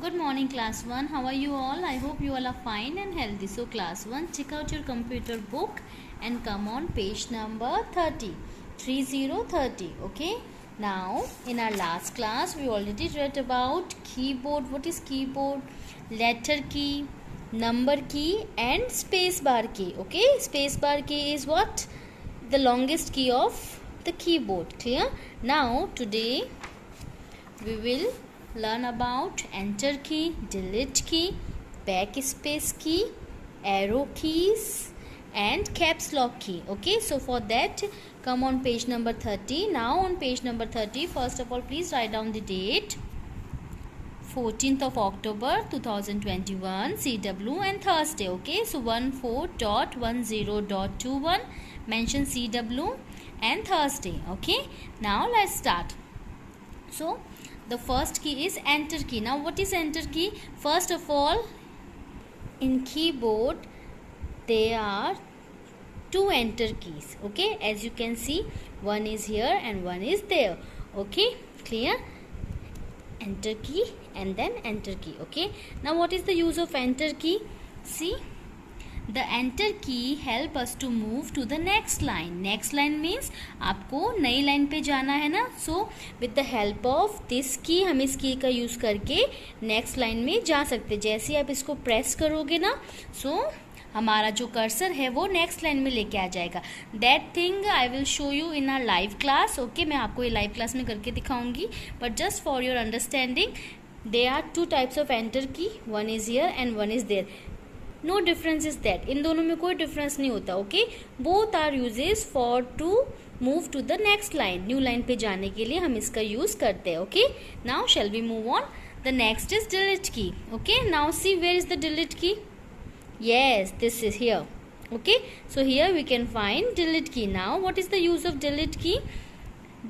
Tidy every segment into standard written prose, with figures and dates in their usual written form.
Good morning class 1. How are you all? I hope you all are fine and healthy. So class 1, check out your computer book and come on page number 30. 30. Okay. Now in our last class we already read about keyboard. What is keyboard? Letter key, number key and space bar key. Okay. Space bar key is what? The longest key of the keyboard. Clear? Now today we will learn about enter key, delete key, backspace key, arrow keys and caps lock key. Okay, so for that come on page number 30. Now on page number 30, first of all please write down the date, 14th of October 2021, CW and Thursday. Okay, so 14.10.21 mention CW and Thursday. Okay, now let's start. So the first key is enter key. Now what is enter key? First of all, in keyboard there are two enter keys. Okay, as you can see, one is here and one is there. Okay, clear? Enter key and then enter key. Okay, now what is the use of enter key? See, the enter key help us to move to the next line. Next line means आपको नई line पे जाना है ना. So with the help of this key हम इस की का यूज़ करके नेक्स्ट लाइन में जा सकते. जैसे आप इसको प्रेस करोगे ना, so हमारा जो कर्सर है वो नेक्स्ट लाइन में लेके आ जाएगा. That thing I will show you in our live class. Okay, मैं आपको ये लाइव क्लास में करके दिखाऊंगी. But just for your understanding, they are two types of enter key. One is here and one is there. No difference is that. इन दोनों में कोई डिफरेंस नहीं होता. Okay, both are uses for to move to the next line. New line पे जाने के लिए हम इसका यूज करते हैं. Okay, now shall we move on. The next is delete key. Okay, now see where is the delete key. Yes, this is here. Okay, so here we can find delete key. Now what is the use of delete key?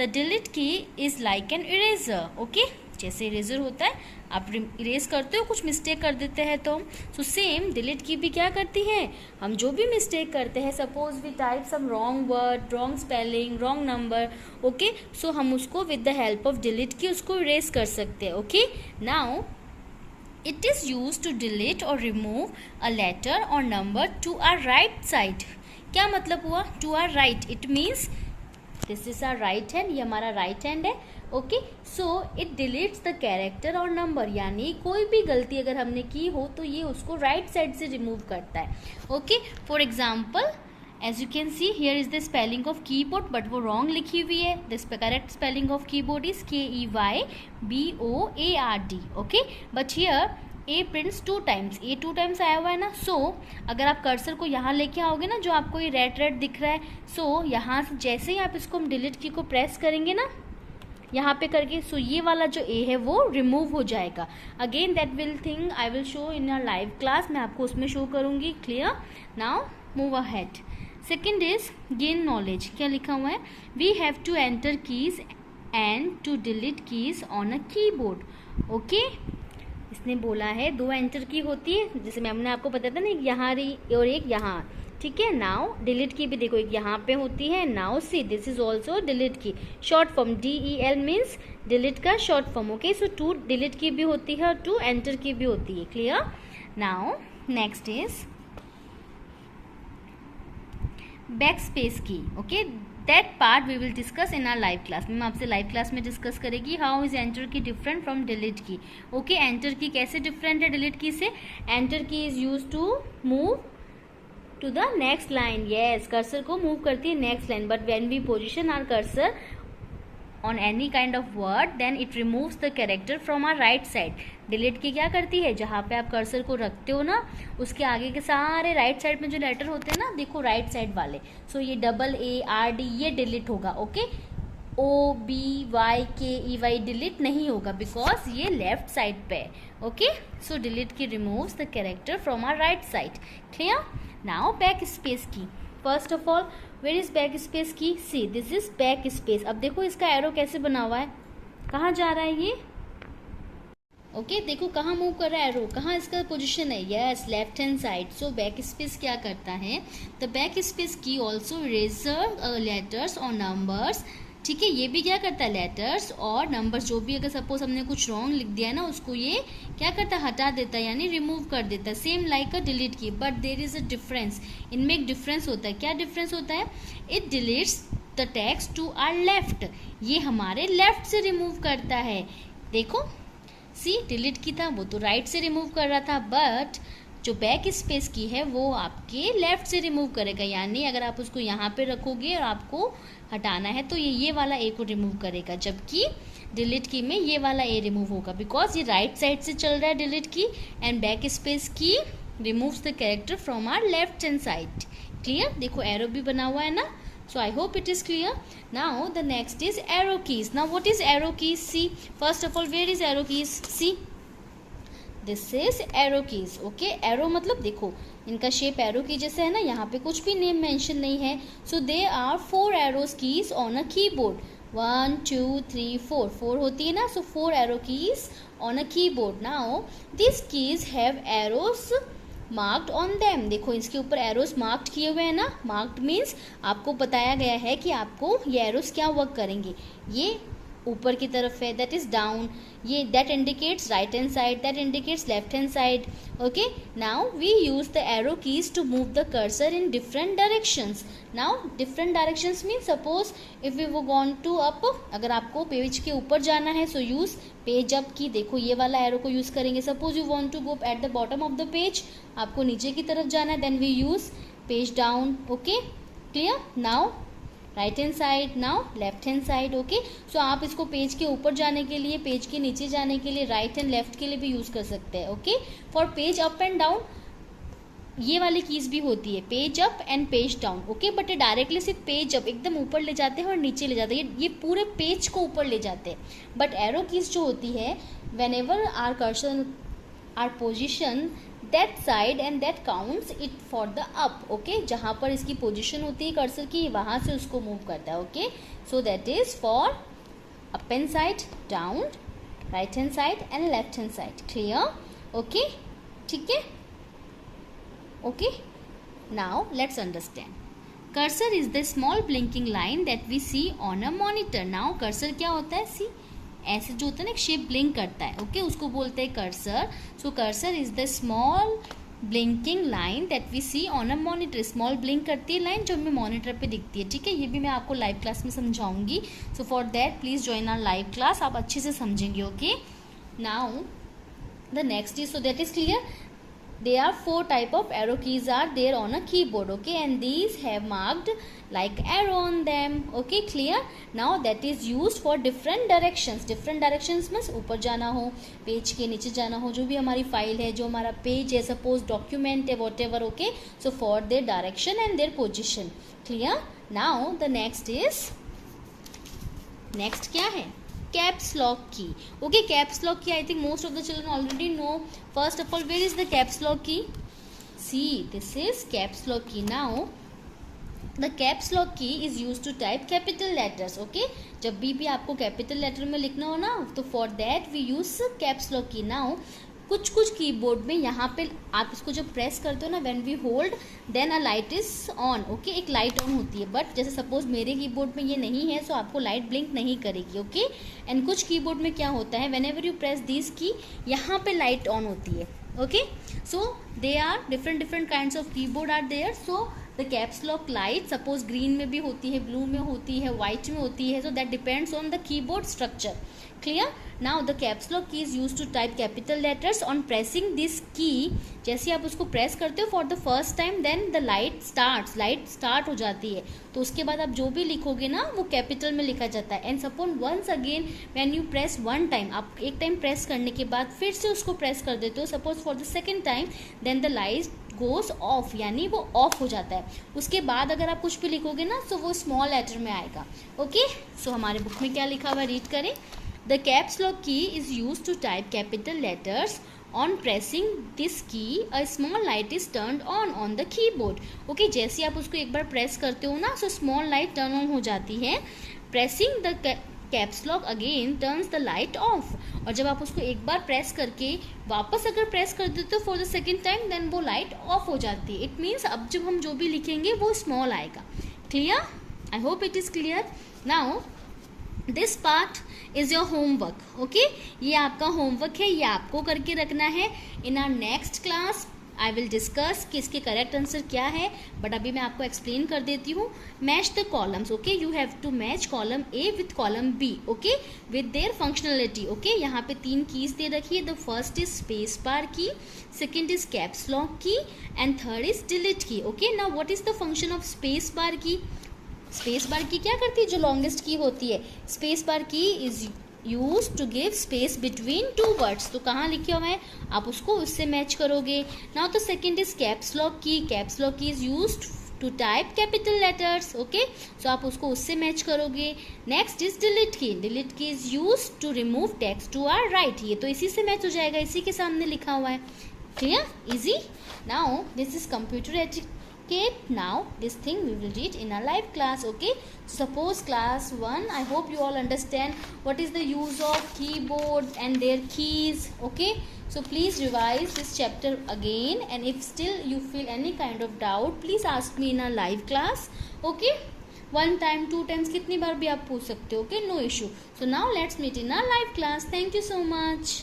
The delete key is like an eraser. Okay, जैसे eraser होता है, आप erase करते हो, कुछ mistake कर देते हैं तो सो सेम डिलीट की भी क्या करती है. हम जो भी मिस्टेक करते हैं, suppose we type some wrong word, wrong spelling, wrong number. Okay, so हम उसको with the help of delete key उसको इरेज कर सकते हैं. Okay, now it is used to delete or remove a letter or number to our right side. क्या मतलब हुआ? To our right, it means this is our right hand. ये हमारा right hand है. Okay, so it deletes the character और number. यानी कोई भी गलती अगर हमने की हो तो ये उसको राइट साइड से रिमूव करता है. Okay, for example as you can see here is the spelling of keyboard, but वो wrong लिखी हुई है. The correct spelling of keyboard is KEYBOARD. okay, but here A prints 2 times. A 2 times आया हुआ है ना. so अगर आप कर्सर को यहाँ लेके आओगे ना, जो आपको ये रेड दिख रहा है, so यहाँ से जैसे ही आप इसको हम डिलीट की को प्रेस करेंगे ना, यहाँ पे करके, सो ये वाला जो ए है वो रिमूव हो जाएगा. Again that will thing I will show in a live class. मैं आपको उसमें शो करूँगी. Clear? Now move ahead. Second is gain knowledge. क्या लिखा हुआ है? We have two enter keys and two delete keys on a keyboard. Okay, इसने बोला है 2 एंटर की होती है, जैसे मैम ने आपको बताया था ना, एक यहाँ रही और एक यहाँ. ठीक है, नाउ डिलीट की भी देखो, एक यहाँ पे होती है. Now see this is also delete key. Short form DEL means delete का short form. Okay, so 2 delete key भी होती है और 2 एंटर की भी होती है. Clear? Now next is backspace key. okay, that part we will discuss in our live class. मैं आपसे लाइव क्लास में डिस्कस करेगी how is enter key different from delete key. okay, enter key कैसे different है delete key से? enter key is used to move to the next line. yes, cursor को move करती है next line, but when we position our cursor on any kind of word then it removes the character from our right side. Delete की क्या करती है? जहाँ पे आप कर्सर को रखते हो ना, उसके आगे के सारे राइट साइड में जो लेटर होते हैं ना, देखो राइट साइड वाले, सो ये AARD ये डिलीट होगा. ओके, OBYKEY डिलीट नहीं होगा बिकॉज ये लेफ्ट साइड पे है. Okay, so delete key removes the character from our right side. Clear? Now back space key. First of all where is back space key? See this is back space. अब देखो इसका arrow कैसे बना हुआ है, कहाँ जा रहा है ये? ओके, देखो कहाँ मूव कर रहा है एरो, कहाँ इसका पोजीशन है? Yes, left hand side. So back space क्या करता है? द बैक स्पेस की ऑल्सो इरेजर लेटर्स और नंबर्स ठीक है, ये भी क्या करता है, लेटर्स और नंबर्स जो भी अगर सपोज हमने कुछ रॉन्ग लिख दिया है ना, उसको ये क्या करता है, हटा देता है, यानी रिमूव कर देता है, same like a delete key. But there is a difference, इनमें एक डिफरेंस होता है। क्या डिफरेंस होता है, it deletes the text to our left, ये हमारे लेफ्ट से रिमूव करता है। देखो सी, डिलीट की था वो तो राइट से रिमूव कर रहा था, बट जो बैक स्पेस की है वो आपके लेफ्ट से रिमूव करेगा, यानी अगर आप उसको यहाँ पे रखोगे और आपको हटाना है तो ये वाला ए को रिमूव करेगा, जबकि डिलीट की में ये वाला ए रिमूव होगा, बिकॉज ये राइट साइड से चल रहा है delete key, and back space key removes the character from our left hand side. Clear, देखो एरो भी बना हुआ है ना, so I hope it is clear. Now the next is arrow keys. Now what is arrow keys? See, first of all, where is arrow keys? See, this is arrow keys. Okay, arrow मतलब देखो इनका shape arrow की जैसे है ना, यहाँ पे कुछ भी नेम मेंशन नहीं है। So there are 4 arrows keys on a keyboard. 1 2 3 4 4 होती है ना, so 4 arrow keys on a keyboard. Now these keys have arrows marked on them, देखो इसके ऊपर एरोस मार्क्ड किए हुए हैं ना, मार्क्ड मीन्स आपको बताया गया है कि आपको ये एरोस क्या वर्क करेंगे। ये ऊपर की तरफ है, दैट इज डाउन, ये that indicates right hand side, that indicates left hand side. Okay, now we use the arrow keys to move the cursor in different directions. Now different directions mean suppose if we वो gone to up, अगर आपको page के ऊपर जाना है सो use page up की, देखो ये वाला एरो को यूज करेंगे। Suppose you want to go at the bottom of the page, आपको नीचे की तरफ जाना है, then we use page down. Okay, clear. Now right hand side, now left hand side. Okay, so आप इसको पेज के ऊपर जाने के लिए, पेज के नीचे जाने के लिए, राइट एंड लेफ्ट के लिए भी यूज कर सकते हैं। Okay, for page up and down ये वाली कीज भी होती है, page up and page down. Okay, but ये डायरेक्टली सिर्फ पेज अप एकदम ऊपर ले जाते हैं और नीचे ले जाते हैं, ये पूरे पेज को ऊपर ले जाते हैं। बट एरो कीज जो होती है, whenever our cursor our position that side and that counts it for the up. Okay, जहाँ पर इसकी पोजीशन होती है कर्सर की, वहाँ से उसको मूव करता है। Okay, so that is for up hand side, down, right hand side and left hand side. Clear? Okay, ठीक है। Okay, now let's understand. Cursor is the small blinking line that we see on a monitor. Now cursor क्या होता है, सी ऐसे जो होता है ना, एक शेप ब्लिंक करता है। ओके, उसको बोलते हैं cursor. So cursor is the small blinking line that we see on a monitor. Small blink करती है लाइन जो हमें मॉनिटर पे दिखती है। ठीक है, ये भी मैं आपको लाइव क्लास में समझाऊंगी। So for that please join our live class, आप अच्छे से समझेंगे। Okay, now the next is, so that is clear, there are 4 type of arrow keys are there on a keyboard. Okay, and these have marked like arrow on them. Okay, clear. Now that is used for different directions. Different directions means ऊपर जाना हो, page के नीचे जाना हो, जो भी हमारी फाइल है, जो हमारा पेज है, सपोज डॉक्यूमेंट है, whatever. Okay, so for their direction and their position. Clear. Now the next is, next क्या है, caps lock key. Okay, caps lock key I think most of the children already know. First of all, where is the caps lock key? See, this is caps lock key. Now the caps lock key is use to type capital letters. Okay, जब भी आपको capital letter में लिखना हो ना, तो for that we use caps lock key. Now कुछ keyboard में यहाँ पे आप इसको जब प्रेस करते हो ना, when we hold then a light is on. Okay, एक लाइट ऑन होती है, बट जैसे सपोज मेरे कीबोर्ड में ये नहीं है, सो आपको लाइट ब्लिंक नहीं करेगी। ओके, एंड कुछ कीबोर्ड में क्या होता है, whenever you press this key, यहाँ पे लाइट ऑन होती है। Okay, so they are different kinds of keyboard are there. So the caps lock light suppose green में भी होती है, ब्लू में होती है, व्हाइट में होती है, so that depends on the keyboard structure. Clear? Now the caps lock key is used to type capital letters. On pressing this key, जैसे आप उसको प्रेस करते हो for the first time, then the light starts, light start हो जाती है, तो उसके बाद आप जो भी लिखोगे ना वो कैपिटल में लिखा जाता है। And suppose once again when you press one time, आप एक टाइम प्रेस करने के बाद फिर से उसको प्रेस कर देते हो, suppose for the second time, then the light goes off, यानी वो ऑफ हो जाता है। उसके बाद अगर आप कुछ भी लिखोगे ना, तो वो स्मॉल लेटर में आएगा। ओके, सो हमारे बुक में क्या लिखा हुआ, रीड करें। The caps lock key is used to type capital letters. On pressing this key, a small light is turned on the keyboard. Okay, जैसे आप उसको एक बार प्रेस करते हो ना, so small light turn on हो जाती है। Pressing the caps lock again turns the light off. और जब आप उसको एक बार प्रेस करके वापस अगर प्रेस कर देते हो for the second time, then वो लाइट ऑफ हो जाती है। It means अब जब हम जो भी लिखेंगे वो स्मॉल आएगा। Clear? I hope it is clear. Now this part is your homework, okay. ये आपका होमवर्क है, ये आपको करके रखना है। In our next class I will discuss कि इसके करेक्ट आंसर क्या है, बट अभी मैं आपको एक्सप्लेन कर देती हूँ। Match the columns, okay, you have to match column A with column B, okay, with their functionality, okay. यहाँ पे 3 कीज दे रखी है। The first is space bar key, second is caps lock key, and third is delete key, okay. Now what is the function of space bar key? Space bar की क्या करती है? जो लॉन्गेस्ट की होती है, space bar key is use to give space between 2 words. तो कहाँ लिखे हुए हैं, आप उसको उससे मैच करोगे। Now the second is caps lock key, caps lock key is use to type capital letters, okay, so आप उसको उससे मैच करोगे। Next is delete key, delete key is use to remove text to our right. ये तो इसी से match हो जाएगा, इसी के सामने लिखा हुआ है। Clear, easy. Now this is computer etiquette. Now this thing we will read in our live class, okay. Suppose class 1, I hope you all understand what is the use of keyboard and their keys, okay. So please revise this chapter again, and if still you feel any kind of doubt, please ask me in our live class, okay. 1 time 2 times कितनी बार भी आप पूछ सकते हो, okay, no issue. So now let's meet in our live class. Thank you so much.